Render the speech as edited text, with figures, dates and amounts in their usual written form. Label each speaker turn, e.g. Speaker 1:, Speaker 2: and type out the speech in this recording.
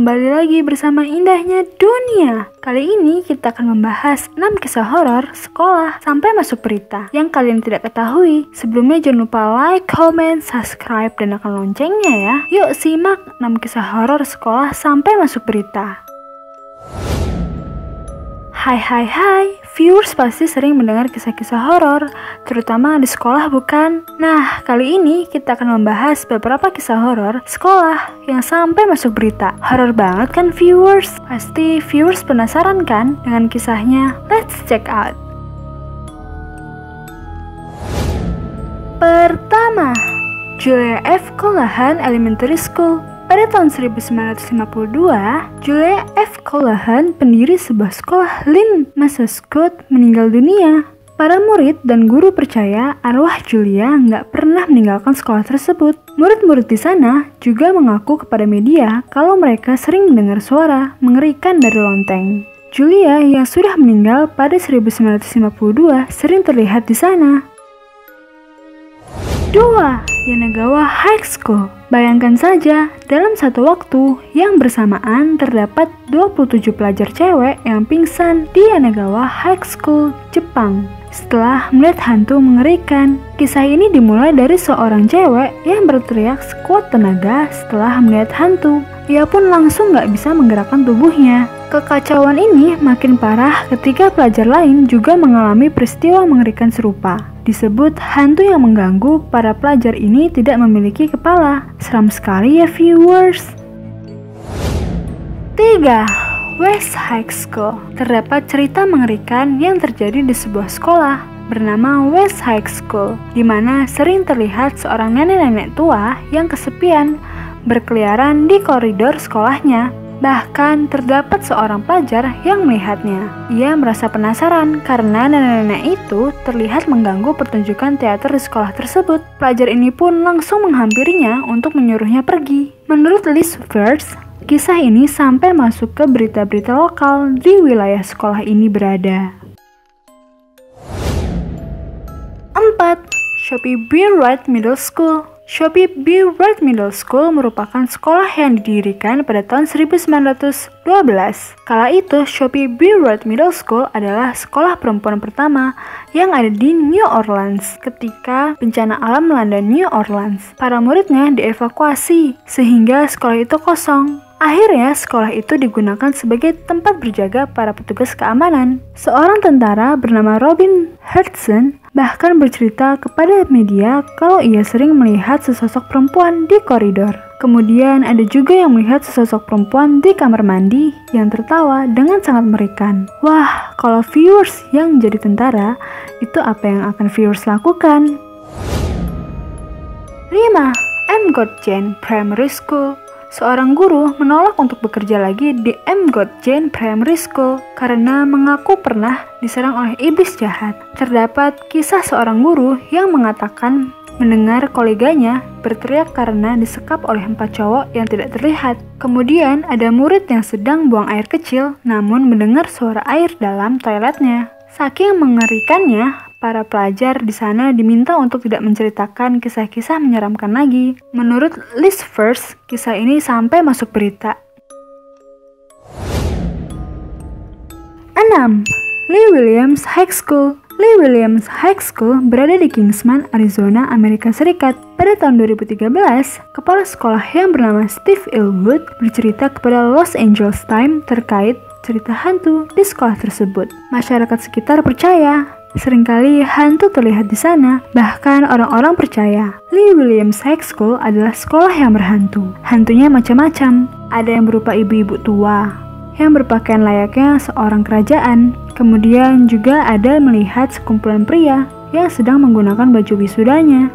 Speaker 1: kembali lagi bersama Indahnya Dunia. Kali ini kita akan membahas 6 kisah horor sekolah sampai masuk berita yang kalian tidak ketahui. Sebelumnya jangan lupa like, comment, subscribe, dan nyalakan loncengnya ya. Yuk simak 6 kisah horor sekolah sampai masuk berita. Hai, viewers pasti sering mendengar kisah-kisah horor, terutama di sekolah bukan? Nah, kali ini kita akan membahas beberapa kisah horor sekolah yang sampai masuk berita. Horor banget kan viewers? Pasti viewers penasaran kan dengan kisahnya? Let's check out. Pertama, Julia F. Callahan Elementary School. Pada tahun 1952, Julia F. Callahan, pendiri sebuah sekolah Lynn, Massachusetts, meninggal dunia. Para murid dan guru percaya arwah Julia nggak pernah meninggalkan sekolah tersebut. Murid-murid di sana juga mengaku kepada media kalau mereka sering mendengar suara mengerikan dari lonteng. Julia yang sudah meninggal pada 1952 sering terlihat di sana. 2. Yanagawa High School. Bayangkan saja, dalam satu waktu yang bersamaan terdapat 27 pelajar cewek yang pingsan di Yanagawa High School, Jepang. Setelah melihat hantu mengerikan, kisah ini dimulai dari seorang cewek yang berteriak sekuat tenaga setelah melihat hantu. Ia pun langsung gak bisa menggerakkan tubuhnya. Kekacauan ini makin parah ketika pelajar lain juga mengalami peristiwa mengerikan serupa. Disebut hantu yang mengganggu para pelajar ini tidak memiliki kepala. Seram sekali ya viewers. 3. West High School. Terdapat cerita mengerikan yang terjadi di sebuah sekolah bernama West High School, di mana sering terlihat seorang nenek-nenek tua yang kesepian berkeliaran di koridor sekolahnya. Bahkan terdapat seorang pelajar yang melihatnya. Ia merasa penasaran karena nenek-nenek itu terlihat mengganggu pertunjukan teater di sekolah tersebut. Pelajar ini pun langsung menghampirinya untuk menyuruhnya pergi. Menurut Liz First, kisah ini sampai masuk ke berita-berita lokal di wilayah sekolah ini berada. 4. Sophie B. Wright Middle School. Sophie B. Wright Middle School merupakan sekolah yang didirikan pada tahun 1912. Kala itu, Sophie B. Wright Middle School adalah sekolah perempuan pertama yang ada di New Orleans ketika bencana alam melanda New Orleans. Para muridnya dievakuasi, sehingga sekolah itu kosong. Akhirnya, sekolah itu digunakan sebagai tempat berjaga para petugas keamanan. Seorang tentara bernama Robin Hudson bahkan bercerita kepada media kalau ia sering melihat sesosok perempuan di koridor. Kemudian ada juga yang melihat sesosok perempuan di kamar mandi yang tertawa dengan sangat mengerikan. Wah, kalau viewers yang jadi tentara, itu apa yang akan viewers lakukan? 5. M. Godjen Primary School. Seorang guru menolak untuk bekerja lagi di M. Godjen Primary School karena mengaku pernah diserang oleh iblis jahat. Terdapat kisah seorang guru yang mengatakan mendengar koleganya berteriak karena disekap oleh 4 cowok yang tidak terlihat. Kemudian ada murid yang sedang buang air kecil namun mendengar suara air dalam toiletnya. Saking mengerikannya, para pelajar di sana diminta untuk tidak menceritakan kisah-kisah menyeramkan lagi. Menurut Liz First, kisah ini sampai masuk berita. 6. Lee Williams High School. Lee Williams High School berada di Kingsman, Arizona, Amerika Serikat. Pada tahun 2013, kepala sekolah yang bernama Steve Elwood bercerita kepada Los Angeles Times terkait cerita hantu di sekolah tersebut. Masyarakat sekitar percaya seringkali hantu terlihat di sana, bahkan orang-orang percaya Lee Williams High School adalah sekolah yang berhantu. Hantunya macam-macam, ada yang berupa ibu-ibu tua yang berpakaian layaknya seorang kerajaan. Kemudian juga ada melihat sekumpulan pria yang sedang menggunakan baju wisudanya.